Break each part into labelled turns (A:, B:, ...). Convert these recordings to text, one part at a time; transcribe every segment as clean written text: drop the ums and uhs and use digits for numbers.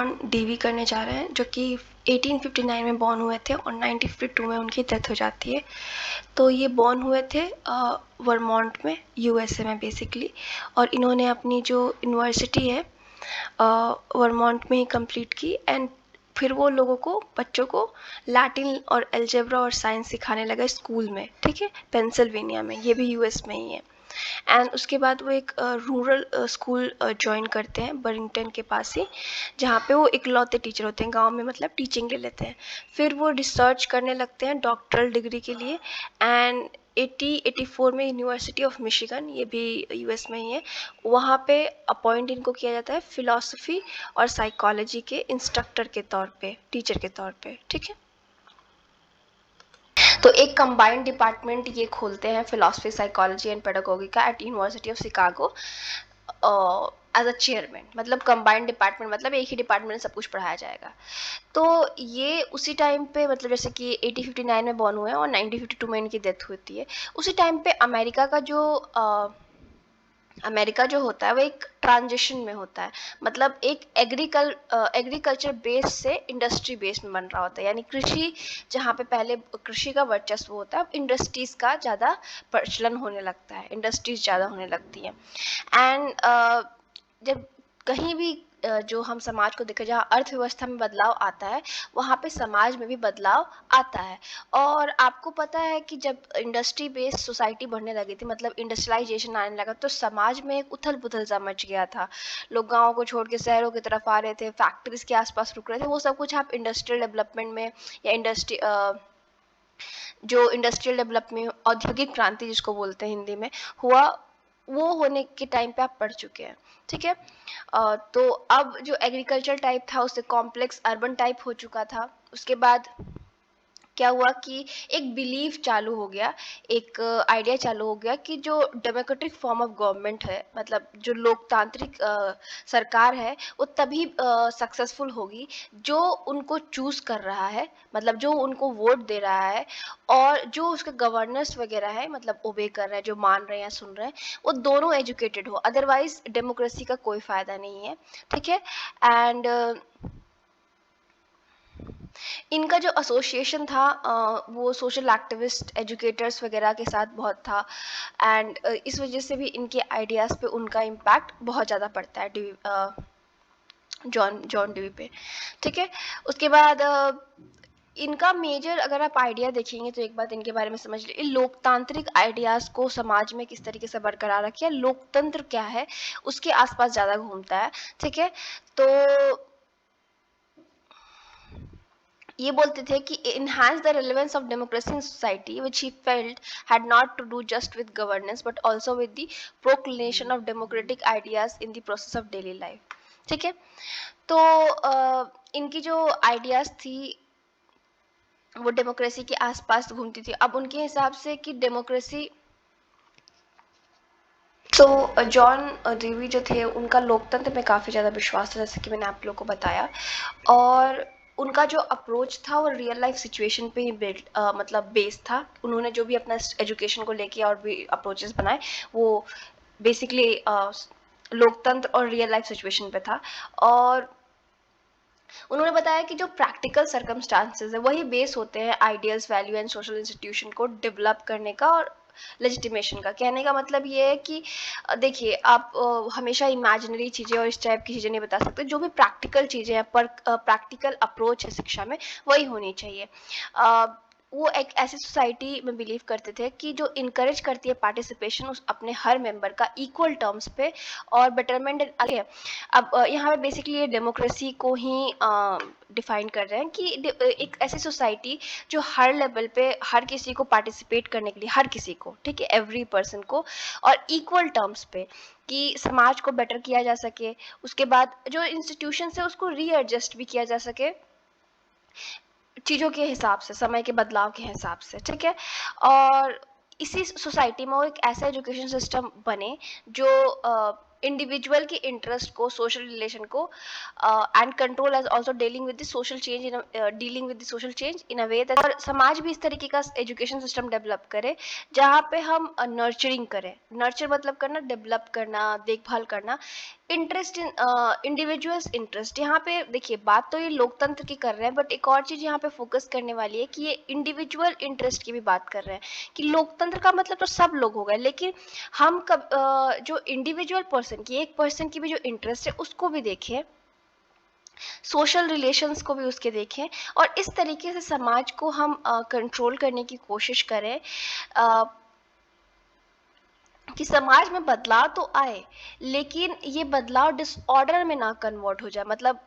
A: John Dewey करने जा रहे हैं, जो कि 1859 में बॉर्न हुए थे और 1952 में उनकी डेथ हो जाती है। तो ये बॉर्न हुए थे वर्मोंट में, यूएसए में बेसिकली, और इन्होंने अपनी जो यूनिवर्सिटी है वर्मोंट में ही कंप्लीट की। एंड फिर वो लोगों को, बच्चों को लैटिन और अलजेब्रा और साइंस सिखाने लगा स्कूल में, ठीक है, पेंसिल्वेनिया में, ये भी यूएस में ही है। एंड उसके बाद वो एक रूरल स्कूल ज्वाइन करते हैं बरिंगटन के पास ही, जहाँ पे वो इकलौते टीचर होते हैं गांव में, मतलब टीचिंग ले लेते हैं। फिर वो रिसर्च करने लगते हैं डॉक्टरल डिग्री के लिए। एंड 84 में यूनिवर्सिटी ऑफ मिशिगन, ये भी यूएस में ही है, वहाँ पे अपॉइंट इनको किया जाता है फिलॉसफी और साइकोलॉजी के इंस्ट्रक्टर के तौर पे, टीचर के तौर पे, ठीक है। तो एक कंबाइंड डिपार्टमेंट ये खोलते हैं फिलॉसफी, साइकोलॉजी एंड पेडागोगी का at University of Chicago as a chairman. मतलब कंबाइंड डिपार्टमेंट, मतलब एक ही डिपार्टमेंट में सब कुछ पढ़ाया जाएगा। तो ये उसी टाइम पे, मतलब जैसे कि 1859 में बॉर्न हुए हैं और 1952 में इनकी डेथ होती है, उसी टाइम पे अमेरिका जो होता है वो एक ट्रांजिशन में होता है। मतलब एक एग्रीकल्चर बेस से इंडस्ट्री बेस में बन रहा होता है, यानी कृषि, जहाँ पे पहले कृषि का वर्चस्व होता है, अब इंडस्ट्रीज का ज़्यादा प्रचलन होने लगता है, इंडस्ट्रीज ज़्यादा होने लगती हैं। एंड जब कहीं भी जो हम समाज को देखें, जहाँ अर्थव्यवस्था में बदलाव आता है, वहाँ पे समाज में भी बदलाव आता है। और आपको पता है कि जब इंडस्ट्री बेस्ड सोसाइटी बढ़ने लगी थी, मतलब इंडस्ट्रियलाइजेशन आने लगा, तो समाज में एक उथल पुथल सा मच गया था। लोग गाँव को छोड़ के शहरों की तरफ आ रहे थे, फैक्ट्रीज के आसपास रुक रहे थे। वो सब कुछ आप इंडस्ट्रियल डेवलपमेंट में, या जो इंडस्ट्रियल डेवलपमेंट, औद्योगिक क्रांति जिसको बोलते हैं हिंदी में, हुआ, वो होने के टाइम पे आप पढ़ चुके हैं, ठीक है। तो अब जो एग्रीकल्चर टाइप था उससे कॉम्प्लेक्स अर्बन टाइप हो चुका था। उसके बाद क्या हुआ कि एक बिलीफ चालू हो गया, एक आइडिया चालू हो गया कि जो डेमोक्रेटिक फॉर्म ऑफ गवर्नमेंट है, मतलब जो लोकतांत्रिक सरकार है, वो तभी सक्सेसफुल होगी जो उनको चूज कर रहा है, मतलब जो उनको वोट दे रहा है, और जो उसके गवर्नेंस वगैरह है, मतलब ओबे कर रहे हैं, जो मान रहे हैं, सुन रहे हैं, वो दोनों एजुकेटेड हो। अदरवाइज डेमोक्रेसी का कोई फायदा नहीं है, ठीक है। एंड इनका जो एसोसिएशन था वो सोशल एक्टिविस्ट, एजुकेटर्स वगैरह के साथ बहुत था। एंड इस वजह से भी इनके आइडियाज़ पे उनका इम्पैक्ट बहुत ज़्यादा पड़ता है जॉन डीवी पे, ठीक है। उसके बाद इनका मेजर, अगर आप आइडिया देखेंगे तो एक बात इनके बारे में समझ लीजिए, लोकतांत्रिक आइडियाज़ को समाज में किस तरीके से बरकरार रखिए, लोकतंत्र क्या है, उसके आसपास ज़्यादा घूमता है, ठीक है। तो ये बोलते थे कि enhance the relevance of democracy in society, which he felt had not to do just with governance but also with the proclamation of democratic ideas in the process of daily life, ठीक है। तो इनकी जो ideas थी वो democracy के आसपास घूमती थी। अब उनके हिसाब से कि डेमोक्रेसी, तो जॉन डीवी जो थे उनका लोकतंत्र में काफ़ी ज़्यादा विश्वास था, जैसे कि मैंने आप लोगों को बताया। और उनका जो अप्रोच था वो रियल लाइफ सिचुएशन पे ही मतलब बेस्ड था। उन्होंने जो भी अपना एजुकेशन को लेके और भी अप्रोचेस बनाए, वो बेसिकली लोकतंत्र और रियल लाइफ सिचुएशन पे था। और उन्होंने बताया कि जो प्रैक्टिकल सर्कमस्टांसेस है वही बेस होते हैं ideals, value and social institution को डेवलप करने का और लेजिटिमेशन का। कहने का मतलब ये है कि देखिए, आप हमेशा इमेजिनरी चीज़ें और इस टाइप की चीज़ें नहीं बता सकते। जो भी प्रैक्टिकल चीज़ें हैं, पर प्रैक्टिकल अप्रोच है शिक्षा में, वही होनी चाहिए। वो एक ऐसी सोसाइटी में बिलीव करते थे कि जो इनकरेज करती है पार्टिसिपेशन उस अपने हर मेंबर का इक्वल टर्म्स पे और बेटरमेंट है। अब यहाँ पे बेसिकली ये डेमोक्रेसी को ही डिफाइन कर रहे हैं कि एक ऐसी सोसाइटी जो हर लेवल पे हर किसी को पार्टिसिपेट करने के लिए, हर किसी को, ठीक है, एवरी पर्सन को, और इक्वल टर्म्स पे, कि समाज को बेटर किया जा सके। उसके बाद जो इंस्टीट्यूशन है उसको रीएडजस्ट भी किया जा सके चीज़ों के हिसाब से, समय के बदलाव के हिसाब से, ठीक है। और इसी सोसाइटी में वो एक ऐसा एजुकेशन सिस्टम बने जो इंडिविजुअल के इंटरेस्ट को, सोशल रिलेशन को and control as also dealing with the social change in a way that, और समाज भी इस तरीके का एजुकेशन सिस्टम डेवलप करे जहाँ पे हम नर्चरिंग करें। नर्चर मतलब करना, डेवलप करना, देखभाल करना, इंटरेस्ट इन इंडिविजुअल्स इंटरेस्ट, यहाँ पे देखिए बात तो ये लोकतंत्र की कर रहे हैं, बट एक और चीज़ यहाँ पे फोकस करने वाली है कि ये इंडिविजुअल इंटरेस्ट की भी बात कर रहे हैं कि लोकतंत्र का मतलब तो सब लोग हो गए, लेकिन हम जो इंडिविजुअल पर्सन की, एक पर्सन की भी जो इंटरेस्ट है उसको भी देखें, सोशल रिलेशंस को भी उसके देखें, और इस तरीके से समाज को हम कंट्रोल करने की कोशिश करें कि समाज में बदलाव तो आए, लेकिन ये बदलाव डिसऑर्डर में ना कन्वर्ट हो जाए, मतलब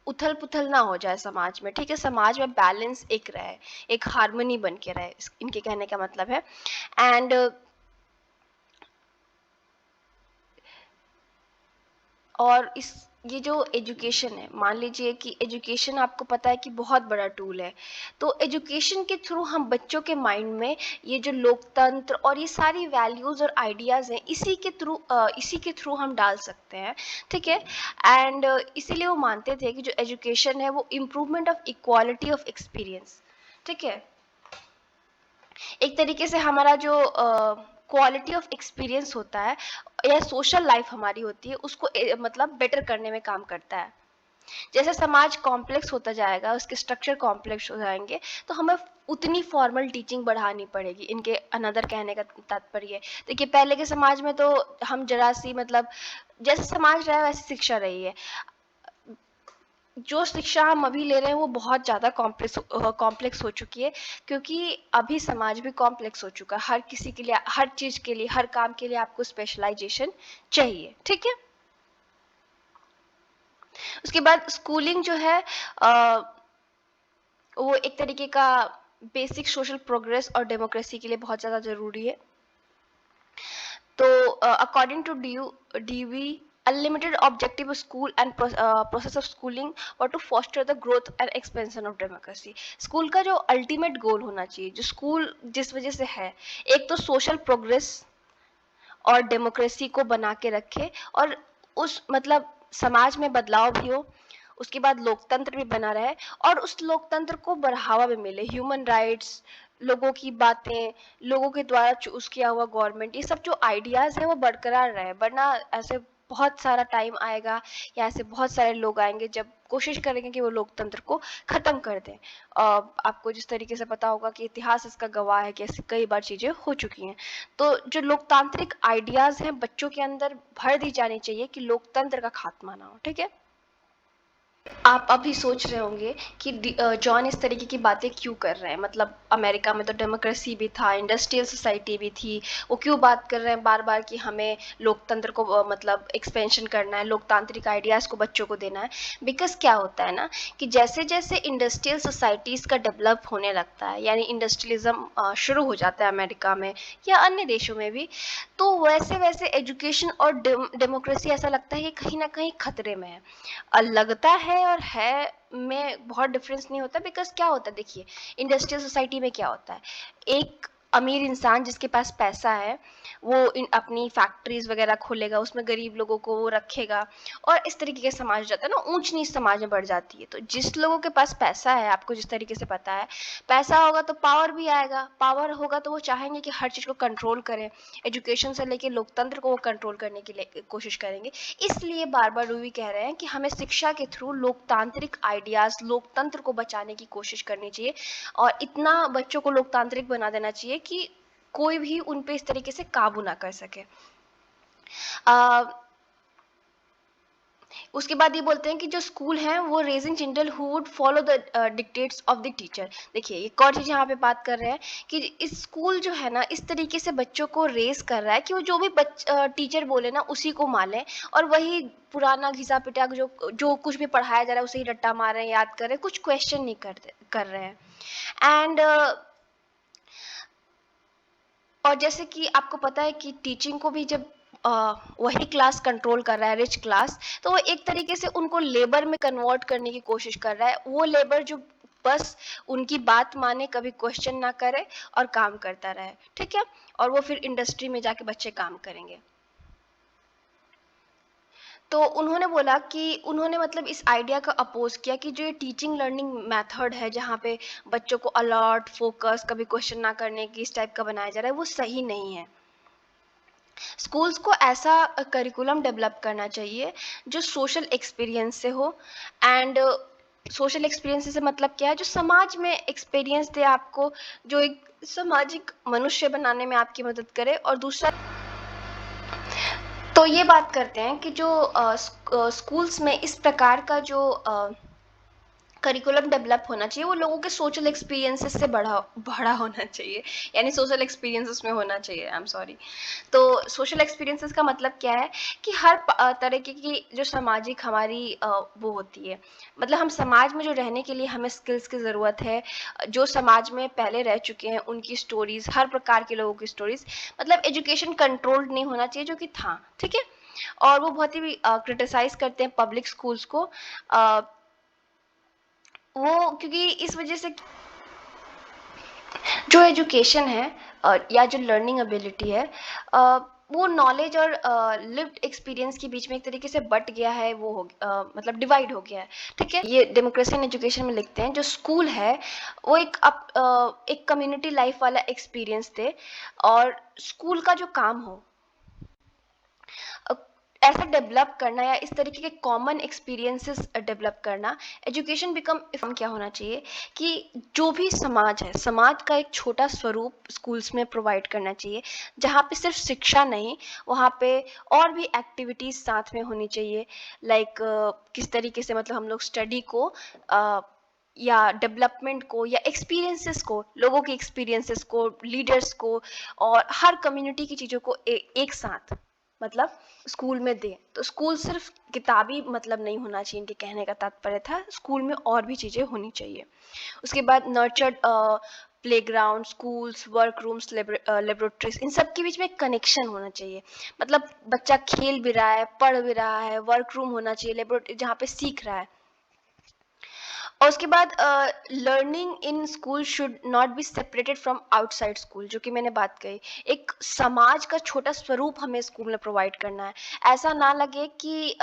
A: उथल पुथल ना हो जाए समाज में। ठीक है, समाज में बैलेंस एक रहे, एक हार्मनी बन के रहे, इनके कहने का मतलब है। एंड और इस ये जो एजुकेशन है, मान लीजिए कि एजुकेशन आपको पता है कि बहुत बड़ा टूल है, तो एजुकेशन के थ्रू हम बच्चों के माइंड में ये जो लोकतंत्र और ये सारी वैल्यूज़ और आइडियाज़ हैं, इसी के थ्रू हम डाल सकते हैं। ठीक है, एंड इसीलिए वो मानते थे कि जो एजुकेशन है वो improvement of equality of experience. ठीक है, एक तरीके से हमारा जो क्वालिटी ऑफ एक्सपीरियंस होता है या सोशल लाइफ हमारी होती है, उसको मतलब बेटर करने में काम करता है। जैसे समाज कॉम्प्लेक्स होता जाएगा, उसके स्ट्रक्चर कॉम्प्लेक्स हो जाएंगे, तो हमें उतनी फॉर्मल टीचिंग बढ़ानी पड़ेगी, इनके अनदर कहने का तात्पर्य है। देखिए पहले के समाज में तो हम जरा सी मतलब जैसे समाज रहा है वैसी शिक्षा रही है, जो शिक्षा हम अभी ले रहे हैं वो बहुत ज़्यादा कॉम्प्लेक्स हो चुकी है, क्योंकि अभी समाज भी कॉम्प्लेक्स हो चुका है। हर किसी के लिए, हर चीज़ के लिए, हर काम के लिए आपको स्पेशलाइजेशन चाहिए। ठीक है, उसके बाद स्कूलिंग जो है वो एक तरीके का बेसिक सोशल प्रोग्रेस और डेमोक्रेसी के लिए बहुत ज़्यादा ज़रूरी है। तो according to Dewey unlimited objective of school and process of schooling or to foster the growth and expansion of democracy। School का जो अल्टीमेट गोल होना चाहिए, जो स्कूल जिस वजह से है, एक तो सोशल प्रोग्रेस और डेमोक्रेसी को बना के रखे, और उस मतलब समाज में बदलाव भी हो, उसके बाद लोकतंत्र भी बना रहे, और उस लोकतंत्र को बढ़ावा भी मिले, ह्यूमन राइट्स, लोगों की बातें, लोगों के द्वारा चूज किया हुआ गवर्नमेंट, ये सब जो आइडियाज है वो बरकरार रहे। वरना ऐसे बहुत सारा टाइम आएगा या ऐसे बहुत सारे लोग आएंगे जब कोशिश करेंगे कि वो लोकतंत्र को खत्म कर दें। आपको जिस तरीके से पता होगा कि इतिहास इसका गवाह है कि ऐसी कई बार चीजें हो चुकी हैं। तो जो लोकतांत्रिक आइडियाज हैं बच्चों के अंदर भर दी जानी चाहिए कि लोकतंत्र का खात्मा ना हो। ठीक है, आप अभी सोच रहे होंगे कि जॉन इस तरीके की बातें क्यों कर रहे हैं, मतलब अमेरिका में तो डेमोक्रेसी भी था, इंडस्ट्रियल सोसाइटी भी थी, वो क्यों बात कर रहे हैं बार बार कि हमें लोकतंत्र को मतलब एक्सपेंशन करना है, लोकतांत्रिक आइडियाज़ को बच्चों को देना है। बिकॉज क्या होता है ना कि जैसे जैसे इंडस्ट्रियल सोसाइटीज़ का डेवलप होने लगता है, यानी इंडस्ट्रियलिज्म शुरू हो जाता है अमेरिका में या अन्य देशों में भी, तो वैसे वैसे एजुकेशन और डेमोक्रेसी ऐसा लगता है कि कहीं ना कहीं खतरे में है। लगता है और है में बहुत डिफरेंस नहीं होता। बिकॉज क्या होता है, देखिए इंडस्ट्रियल सोसाइटी में क्या होता है, एक अमीर इंसान जिसके पास पैसा है वो अपनी फैक्ट्रीज वगैरह खोलेगा, उसमें गरीब लोगों को वो रखेगा, और इस तरीके के समाज जाता है ना, ऊंच नीच समाज में बढ़ जाती है। तो जिस लोगों के पास पैसा है, आपको जिस तरीके से पता है, पैसा होगा तो पावर भी आएगा, पावर होगा तो वो चाहेंगे कि हर चीज़ को कंट्रोल करें, एजुकेशन से लेके लोकतंत्र को वो कंट्रोल करने की कोशिश करेंगे। इसलिए बार बार रूवी कह रहे हैं कि हमें शिक्षा के थ्रू लोकतांत्रिक आइडियाज, लोकतंत्र को बचाने की कोशिश करनी चाहिए, और इतना बच्चों को लोकतांत्रिक बना देना चाहिए कि कोई भी उन पे इस तरीके से काबू ना कर सके। उसके बाद ये बोलते हैं कि जो स्कूल है वो raising children who would follow the dictates of the teacher. देखिए एक और चीज़ यहाँ पे बात कर रहे हैं कि इस स्कूल जो है ना इस तरीके से बच्चों को रेस कर रहा है कि वो जो भी टीचर बोले ना उसी को माने, और वही पुराना घिसा पिटा जो जो कुछ भी पढ़ाया जा रहा है उसे ही रट्टा मार रहे हैं, याद कर रहे हैं, कुछ क्वेश्चन नहीं कर रहे हैं। एंड और जैसे कि आपको पता है कि टीचिंग को भी जब वही क्लास कंट्रोल कर रहा है, रिच क्लास, तो वो एक तरीके से उनको लेबर में कन्वर्ट करने की कोशिश कर रहा है। वो लेबर जो बस उनकी बात माने, कभी क्वेश्चन ना करे और काम करता रहे। ठीक है, और वो फिर इंडस्ट्री में जाके बच्चे काम करेंगे। तो उन्होंने बोला कि उन्होंने मतलब इस आइडिया का अपोज किया कि जो ये टीचिंग लर्निंग मेथड है जहाँ पे बच्चों को अलर्ट, फोकस, कभी क्वेश्चन ना करने की इस टाइप का बनाया जा रहा है, वो सही नहीं है। स्कूल्स को ऐसा करिकुलम डेवलप करना चाहिए जो सोशल एक्सपीरियंस से हो। एंड सोशल एक्सपीरियंस से मतलब क्या है, जो समाज में एक्सपीरियंस दे आपको, जो एक सामाजिक मनुष्य बनाने में आपकी मदद करे। और दूसरा, तो ये बात करते हैं कि जो स्कूल्स में इस प्रकार का जो करिकुलम डेवलप होना चाहिए, वो लोगों के सोशल एक्सपीरियंसेस से बढ़ा बड़ा होना चाहिए, यानी सोशल एक्सपीरियंसेस में होना चाहिए। I am sorry. तो सोशल एक्सपीरियंसेस का मतलब क्या है कि हर तरीके की जो सामाजिक हमारी वो होती है, मतलब हम समाज में जो रहने के लिए हमें स्किल्स की ज़रूरत है, जो समाज में पहले रह चुके हैं उनकी स्टोरीज, हर प्रकार के लोगों की स्टोरीज। मतलब एजुकेशन कंट्रोल्ड नहीं होना चाहिए, जो कि था, ठीक है। और वो बहुत ही क्रिटिसाइज करते हैं पब्लिक स्कूल्स को, वो क्योंकि इस वजह से जो एजुकेशन है या जो लर्निंग एबिलिटी है, वो नॉलेज और लिव्ड एक्सपीरियंस के बीच में एक तरीके से बट गया है, वो मतलब डिवाइड हो गया है, ठीक है। ये डेमोक्रेसी इन एजुकेशन में लिखते हैं, जो स्कूल है वो एक कम्युनिटी लाइफ वाला एक्सपीरियंस दे, और स्कूल का जो काम हो अ, ऐसा डेवलप करना, या इस तरीके के कॉमन एक्सपीरियंसेस डेवलप करना। एजुकेशन बिकम क्या होना चाहिए कि जो भी समाज है, समाज का एक छोटा स्वरूप स्कूल्स में प्रोवाइड करना चाहिए, जहाँ पे सिर्फ शिक्षा नहीं, वहाँ पे और भी एक्टिविटीज साथ में होनी चाहिए। लाइक किस तरीके से मतलब हम लोग स्टडी को या डेवलपमेंट को या एक्सपीरियंसेस को, लोगों के एक्सपीरियंसेस को, लीडर्स को और हर कम्युनिटी की चीज़ों को एक साथ मतलब स्कूल में दे। तो स्कूल सिर्फ किताबी मतलब नहीं होना चाहिए, इनके कहने का तात्पर्य था स्कूल में और भी चीज़ें होनी चाहिए। उसके बाद nurtured playground, schools, work rooms, laboratories, इन सब के बीच में एक कनेक्शन होना चाहिए। मतलब बच्चा खेल भी रहा है, पढ़ भी रहा है, वर्क रूम होना चाहिए, लेबोरेटरी जहाँ पे सीख रहा है। और उसके बाद learning in school should not be separated from outside school, जो कि मैंने बात कही। एक समाज का छोटा स्वरूप हमें स्कूल में प्रोवाइड करना है। ऐसा ना लगे कि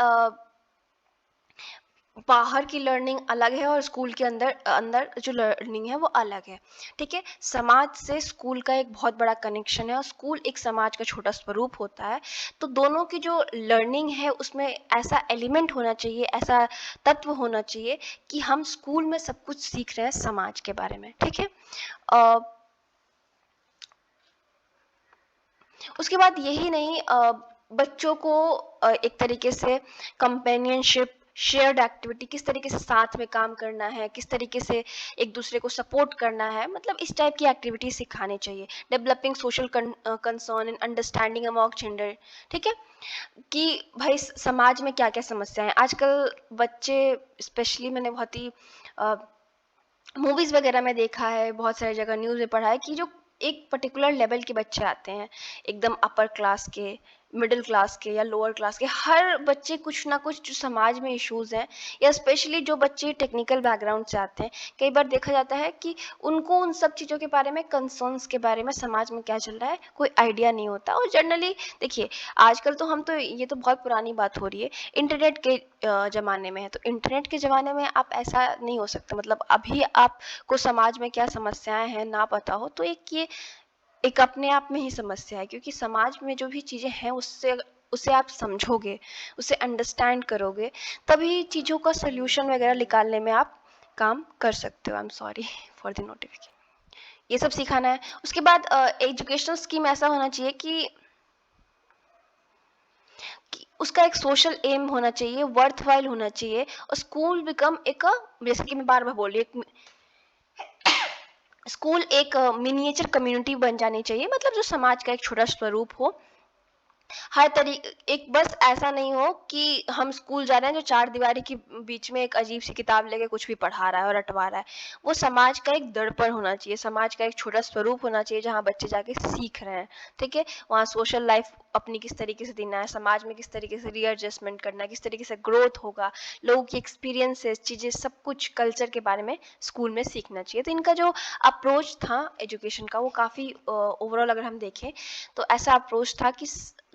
A: बाहर की लर्निंग अलग है और स्कूल के अंदर अंदर जो लर्निंग है वो अलग है, ठीक है। समाज से स्कूल का एक बहुत बड़ा कनेक्शन है, और स्कूल एक समाज का छोटा स्वरूप होता है। तो दोनों की जो लर्निंग है उसमें ऐसा एलिमेंट होना चाहिए, ऐसा तत्व होना चाहिए कि हम स्कूल में सब कुछ सीख रहे हैं समाज के बारे में, ठीक है। उसके बाद यही नहीं, बच्चों को एक तरीके से कंपेनियनशिप, शेयर्ड एक्टिविटी, किस तरीके से साथ में काम करना है, किस तरीके से एक दूसरे को सपोर्ट करना है, मतलब इस टाइप की एक्टिविटी सिखानी चाहिए। Developing social concern and understanding among gender, ठीक है। कि भाई समाज में क्या क्या समस्याएं हैं आजकल, बच्चे स्पेशली, मैंने बहुत ही मूवीज वगैरह में देखा है, बहुत सारी जगह न्यूज़ में पढ़ा है कि जो एक पर्टिकुलर लेवल के बच्चे आते हैं, एकदम अपर क्लास के, मिडिल क्लास के या लोअर क्लास के, हर बच्चे कुछ ना कुछ जो समाज में इश्यूज हैं, या स्पेशली जो बच्चे टेक्निकल बैकग्राउंड से आते हैं, कई बार देखा जाता है कि उनको उन सब चीज़ों के बारे में, कंसर्न्स के बारे में, समाज में क्या चल रहा है कोई आइडिया नहीं होता। और जनरली देखिए, आजकल तो हम तो, ये तो बहुत पुरानी बात हो रही है, इंटरनेट के ज़माने में है। तो इंटरनेट के ज़माने में आप ऐसा नहीं हो सकता, मतलब अभी आपको समाज में क्या समस्याएं हैं ना पता हो, तो ये एक अपने आप में ही समस्या है, क्योंकि समाज में जो भी चीज़ें हैं उससे उसे आप समझोगे, उसे अंडरस्टैंड करोगे, तभी चीज़ों का सोल्यूशन वगैरह निकालने में आप काम कर सकते हो। I am sorry for the notification. ये सब सिखाना है। उसके बाद एजुकेशनल स्कीम ऐसा होना चाहिए कि उसका एक सोशल एम होना चाहिए, वर्थ वाइल होना चाहिए, और स्कूल बिकम एक, जैसे कि मैं बार बार बोल रही हूँ, स्कूल एक मिनिएचर कम्युनिटी बन जानी चाहिए, मतलब जो समाज का एक छोटा स्वरूप हो। हर तरीके, एक बस ऐसा नहीं हो कि हम स्कूल जा रहे हैं जो चार दीवारी के बीच में एक अजीब सी किताब लेके कुछ भी पढ़ा रहा है और रटवा रहा है। वो समाज का एक दर्पण होना चाहिए, समाज का एक छोटा स्वरूप होना चाहिए, जहाँ बच्चे जाके सीख रहे हैं, ठीक है। वहाँ सोशल लाइफ अपनी किस तरीके से देना है, समाज में किस तरीके से रीएडजस्टमेंट करना है, किस तरीके से ग्रोथ होगा, लोगों की एक्सपीरियंसेस, चीज़ें, सब कुछ कल्चर के बारे में स्कूल में सीखना चाहिए। तो इनका जो अप्रोच था एजुकेशन का, वो काफ़ी ओवरऑल अगर हम देखें तो ऐसा अप्रोच था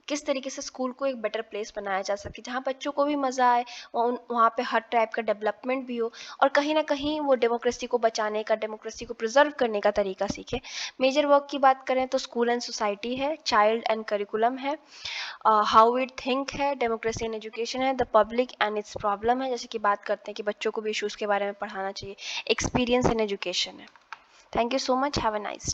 A: किस तरीके से स्कूल को एक बेटर प्लेस बनाया जा सके जहाँ बच्चों को भी मज़ा आए, वहाँ पे हर टाइप का डेवलपमेंट भी हो, और कहीं ना कहीं वो डेमोक्रेसी को बचाने का, डेमोक्रेसी को प्रिजर्व करने का तरीका सीखे। मेजर वर्क की बात करें तो स्कूल एंड सोसाइटी है, चाइल्ड एंड करिकुलम है, हाउ इट थिंक है, डेमोक्रेसी एंड एजुकेशन है, the public and it's problem है, जैसे कि बात करते हैं कि बच्चों को भी इशूज़ के बारे में पढ़ाना चाहिए, एक्सपीरियंस इन एजुकेशन है। Thank you so much, have a nice day.